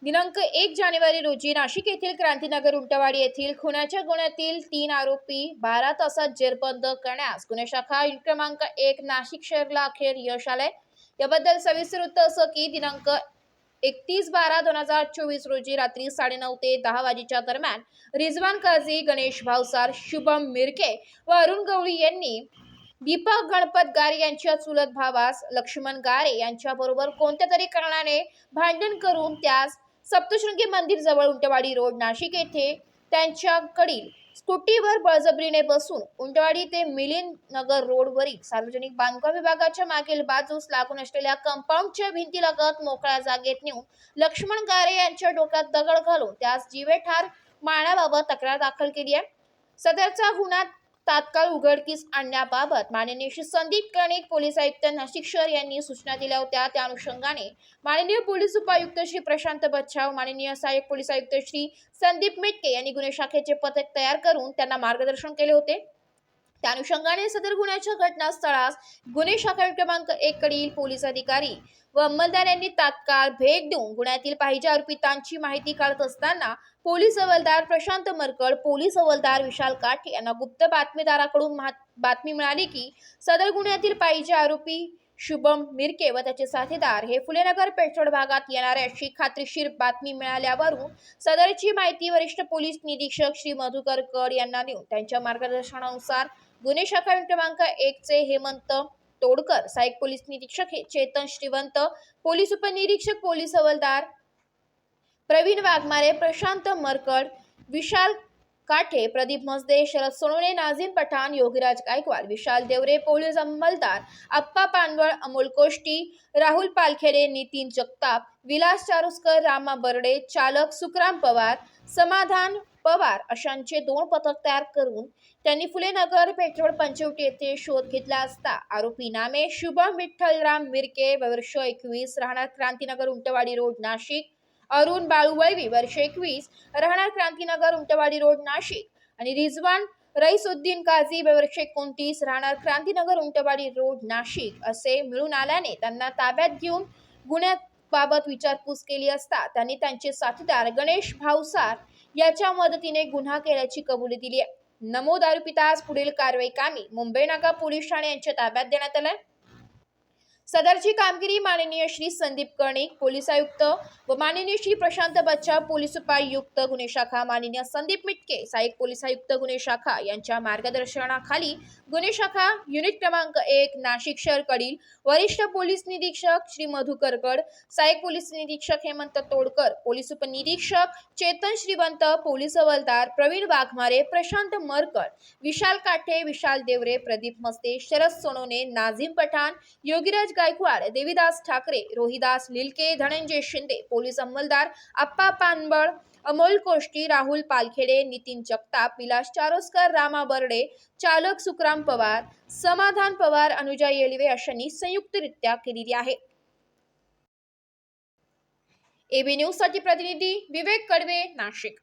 दिनांक 1 जानेवारी रोजी नाशिक येथील क्रांतीनगर उंटवाडी येथील खुनाच्या गुन्ह्यातील 3 आरोपी 12 तासात जेरबंद करण्यास गुन्हे शाखा क्रमांक 1 नाशिक शहराला अखेर यश आले। याबद्दल सविस्तर वृत्त असं की दिनांक 31/12/2024 रोजी रात्री 9:30 ते 10 वाजेच्या दरम्यान रिजवान काझी, गणेश भावसार, शुभम मिरके व अरुण गवळी यांनी दीपक गणपत गारे यांच्या चुलत भावास लक्ष्मण गारे यांच्याबरोबर कोणत्या तरी कारणाने भांडण करून त्यास सप्तशृंगी मंदिर जवळ उंटवाडी रोड नाशिक येथे त्यांच्याकडील स्कूटीवर बळजबरीने बसून उंटवाडी ते मिलिंद नगर रोडवरील सार्वजनिक बांधकाम विभागाच्या मागील बाजूस लागून असलेल्या कंपाऊंडच्या भिंतीलगत मोकळ्या जागेत नेऊन लक्ष्मण गारे यांच्या डोक्यात दगड घालून त्यास जीवेठार मारण्याबाबत तक्रार दाखल केली आहे। सदरचा गुन्हा तात्काळ उघडकीस आणण्याबाबत माननीय श्री संदीप कर्णिक पोलीस आयुक्त नाशिक शहर यांनी सूचना दिल्या होत्या। त्या अनुषंगाने माननीय पोलीस उपायुक्त श्री प्रशांत बच्छाव, माननीय सहाय्यक पोलीस आयुक्त श्री संदीप मिटके यांनी गुन्हे शाखेचे पथक तयार करून त्यांना मार्गदर्शन केले होते। त्या अनुषंगाने सदर गुन्ह्याच्या घटनास्थळास गुन्हे शाखा क्रमांक 1 कडील पोलीस अधिकारी व अंमलदार यांनी तात्काळ भेट देऊन गुन्ह्यातील पाहिजे आरोपितांची माहिती काढत असताना पोलीस हवालदार प्रशांत मरकड, पोलीस हवालदार विशाल काठे यांना गुप्त बातमीदाराकडून बातमी मिळाली की सदर गुन्ह्यातील पाहिजे आरोपी शुभम मिरके व त्याचे साथीदार हे फुलेनगर पेठरोड भागात येणार अशी खात्रीशीर बातमी मिळाल्यावरून सदरची माहिती वरिष्ठ पोलीस निरीक्षक श्री मधुकर कड यांना देऊन त्यांच्या मार्गदर्शनानुसार गुन्हे शाखा क्रमांक 1 चे हेमंत तोडकर, सहाय्यक पोलीस निरीक्षक चेतन श्रीवंत, पोलीस उपनिरीक्षक पोलीस हवालदार प्रवीण वाघमारे, प्रशांत मरकड, विशाल काठे, प्रदीप मसदे, शरद सोनवणे, नाझीम पठाण, योगीराज गायकवाड, विशाल देवरे, पोलीस अंमलदार अप्पा पानवळ, अमोल कोष्टी, राहुल पालखेडे, नितीन जगताप, विलास चारुस्कर, रामा बर्डे, चालक सुखराम पवार, समाधान पवार अशांचे 2 पथक तयार करून त्यांनी फुलेनगर पेठरोड पंचवटी येथे शोध घेतला असता आरोपी नामे शुभम विठ्ठलराम मिरके, वर्ष 21, राहणार क्रांतीनगर उंटवाडी रोड नाशिक, अरुण बाळू वळवी, वर्ष 21, राहणार क्रांतीनगर उंटवाडी रोड नाशिक आणि रिजवान रईसुद्दीन काझी, वर्ष 29, राहणार क्रांतीनगर उंटवाडी रोड नाशिक असे मिळून आल्याने त्यांना ताब्यात घेऊन गुन्ह्याबाबत विचारपूस केली असता त्यांनी त्यांचे साथीदार गणेश भावसार याच्या मदतीने गुन्हा केल्याची कबुली दिली आहे। नमूद आरोपितास पुढील कारवाई कामी मुंबई नाका पोलीस ठाणे यांच्या ताब्यात देण्यात आले। सदरची कामगिरी माननीय श्री संदीप कर्णिक पोलीस आयुक्त व माननीय श्री प्रशांत बच्छाव पोलीस उपायुक्त गुन्हे शाखा, माननीय संदीप मिटके सहाय्यक पोलीस आयुक्त गुन्हे शाखा यांच्या मार्गदर्शनाखाली गुन्हे शाखा युनिट क्रमांक 1 नाशिक शहर कडील वरिष्ठ पोलीस निरीक्षक श्री मधुकर कड, सहाय्यक पोलीस निरीक्षक हेमंत तोडकर, पोलीस उपनिरीक्षक चेतन श्रीवंत, पोलीस हवालदार प्रवीण वाघमारे, प्रशांत मरकड, विशाल काठे, विशाल देवरे, प्रदीप मस्ते, शरद सोनवणे, नाझीम पठाण, योगीराज गायकवाड, देवीदास ठाकरे, रोहिदास लिलके, धनंजय शिंदे, पोलीस अंमलदार अप्पा पानवळ, अमोल कोष्टी, राहुल पालखेडे, नितीन जगताप, विलास चारोस्कर, रामा बर्डे, चालक सुखराम पवार, समाधान पवार, अनुजा येळवे अशांनी संयुक्तरित्या केलेली आहे। एबी न्यूज साठी प्रतिनिधी विवेक कडवे, नाशिक।